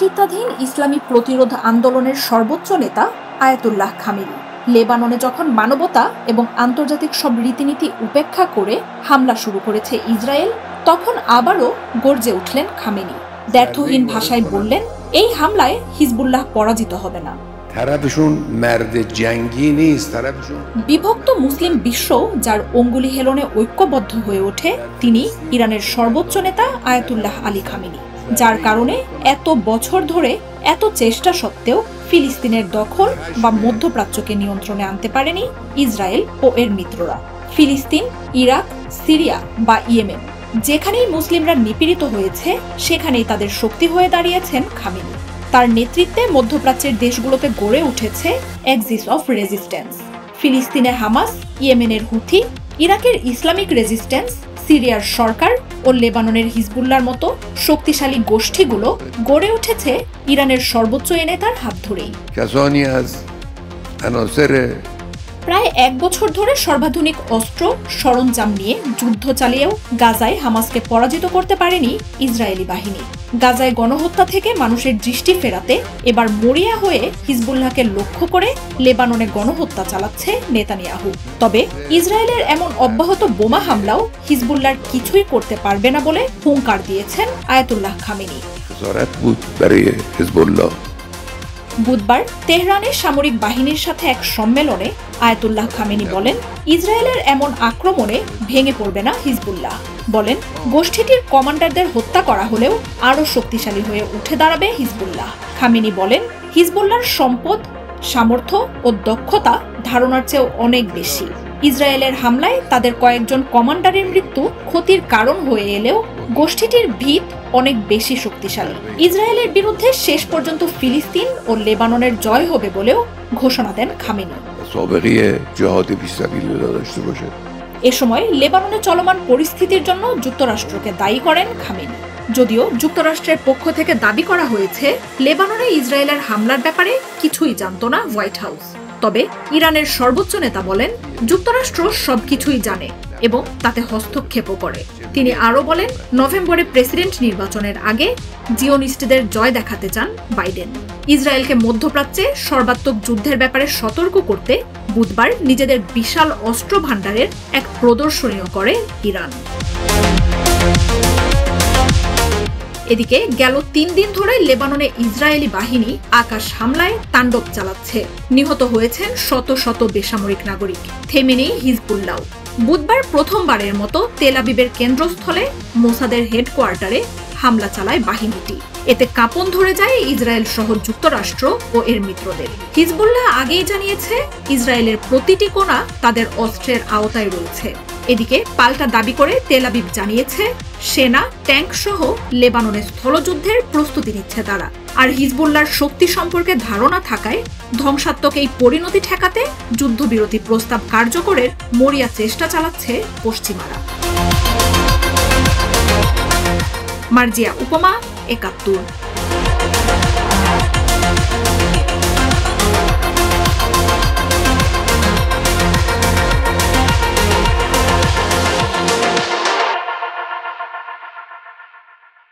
নেতৃত্বাধীন ইসলামী প্রতিরোধ আন্দোলনের সর্বোচ্চ নেতা আয়াতুল্লাহ খামেনি লেবাননে যখন মানবতা এবং আন্তর্জাতিক সব রীতিনীতি উপেক্ষা করে হামলা শুরু করেছে ইসরায়েল, তখন আবারও গর্জে উঠলেন খামেনি। দ্ব্যর্থহীন ভাষায় বললেন, এই হামলায় হিজবুল্লাহ পরাজিত হবে না। বিভক্ত মুসলিম বিশ্ব যার অঙ্গুলি হেলনে ঐক্যবদ্ধ হয়ে ওঠে, তিনি ইরানের সর্বোচ্চ নেতা আয়াতুল্লাহ আলী খামেনি, যার কারণে এত বছর ধরে এত চেষ্টা সত্ত্বেও ফিলিস্তিনের দখল বা মধ্যপ্রাচ্যকে নিয়ন্ত্রণে আনতে পারেনি ইসরায়েল ও এর মিত্ররা। ফিলিস্তিন, ইরাক, সিরিয়া বা ইয়েমেন, যেখানেই মুসলিমরা নিপীড়িত হয়েছে সেখানেই তাদের শক্তি হয়ে দাঁড়িয়েছেন খামেনি। তার নেতৃত্বে মধ্যপ্রাচ্যের দেশগুলোতে গড়ে উঠেছে এক্সিস অফ রেজিস্ট্যান্স। ফিলিস্তিনে হামাস, ইয়েমেনের হুথি, ইরাকের ইসলামিক রেজিস্ট্যান্স, সিরিয়ার সরকার ও লেবাননের হিজবুল্লাহর মতো শক্তিশালী গোষ্ঠীগুলো গড়ে উঠেছে ইরানের সর্বোচ্চ এ নেতার হাত ধরেই। প্রায় 1 বছর ধরে সর্বাধুনিক অস্ত্র সরঞ্জাম নিয়ে যুদ্ধ চালিয়েও গাজায় হামাসকে পরাজিত করতে পারেনি ইসরায়েলি বাহিনী। গাজায় গণহত্যা থেকে মানুষের দৃষ্টি ফেরাতে এবার মরিয়া হয়ে হিজবুল্লাহকে লক্ষ্য করে লেবাননে গণহত্যা চালাচ্ছে নেতানিয়াহু। তবে ইসরায়েলের এমন অব্যাহত বোমা হামলাও হিজবুল্লাহর কিছুই করতে পারবে না বলে হুঙ্কার দিয়েছেন আয়াতুল্লাহ খামেনি। বুধবার তেহরানের সামরিক বাহিনীর সাথে এক সম্মেলনে আয়াতুল্লাহ খামেনি বলেন, ইসরায়েলের এমন আক্রমণে ভেঙে পড়বে না হিজবুল্লাহ। বলেন, গোষ্ঠীটির কমান্ডারদের হত্যা করা হলেও আরও শক্তিশালী হয়ে উঠে দাঁড়াবে হিজবুল্লাহ। খামেনি বলেন, হিজবুল্লাহর সম্পদ, সামর্থ্য ও দক্ষতা ধারণার চেয়েও অনেক বেশি। ইসরায়েলের হামলায় তাদের কয়েকজন কমান্ডারের মৃত্যু ক্ষতির কারণ হয়ে এলেও গোষ্ঠীটির ভিত অনেক বেশি শক্তিশালী। ইসরায়েলের বিরুদ্ধে শেষ পর্যন্ত ফিলিস্তিন ও লেবাননের জয় হবে বলেও ঘোষণা দেন খামেনি। এ সময় লেবাননে চলমান পরিস্থিতির জন্য যুক্তরাষ্ট্রকে দায়ী করেন খামেনি। যদিও যুক্তরাষ্ট্রের পক্ষ থেকে দাবি করা হয়েছে, লেবাননে ইসরায়েলের হামলার ব্যাপারে কিছুই জানত না হোয়াইট হাউস। তবে ইরানের সর্বোচ্চ নেতা বলেন, যুক্তরাষ্ট্র সবকিছুই জানে এবং তাতে হস্তক্ষেপও করে। তিনি আরও বলেন, নভেম্বরে প্রেসিডেন্ট নির্বাচনের আগে জিওনিস্টদের জয় দেখাতে চান বাইডেন। ইসরায়েলকে মধ্যপ্রাচ্যে সর্বাত্মক যুদ্ধের ব্যাপারে সতর্ক করতে বুধবার নিজেদের বিশাল অস্ত্র ভাণ্ডারের এক প্রদর্শনীও করে ইরান। এদিকে গেল 3 দিন ধরে লেবাননে ইসরায়েলি বাহিনী আকাশ হামলায় তাণ্ডব চালাচ্ছে। নিহত হয়েছেন শত শত বেসামরিক নাগরিক। থেমেনি হিজবুল্লাহ। বুধবার প্রথমবারের মতো তেল আবিবের কেন্দ্রস্থলে মোসাদের হেডকোয়ার্টারে হামলা চালায় বাহিনীটি। এতে কাঁপন ধরে যায় ইসরায়েল সহ যুক্তরাষ্ট্র ও এর মিত্রদের। হিজবুল্লাহ আগেই জানিয়েছে, ইসরায়েলের প্রতিটি কোণা তাদের অস্ত্রের আওতায় রয়েছে। এদিকে পাল্টা দাবি করে তেল আবিব জানিয়েছে, সেনা, ট্যাঙ্ক সহ লেবাননের স্থলযুদ্ধের প্রস্তুতি নিচ্ছে তারা। আর হিজবুল্লাহর শক্তি সম্পর্কে ধারণা থাকায় ধ্বংসাত্মক এই পরিণতি ঠেকাতে যুদ্ধবিরতি প্রস্তাব কার্যকরের মরিয়া চেষ্টা চালাচ্ছে পশ্চিমারা। মার্জিয়া উপমা, ৭১।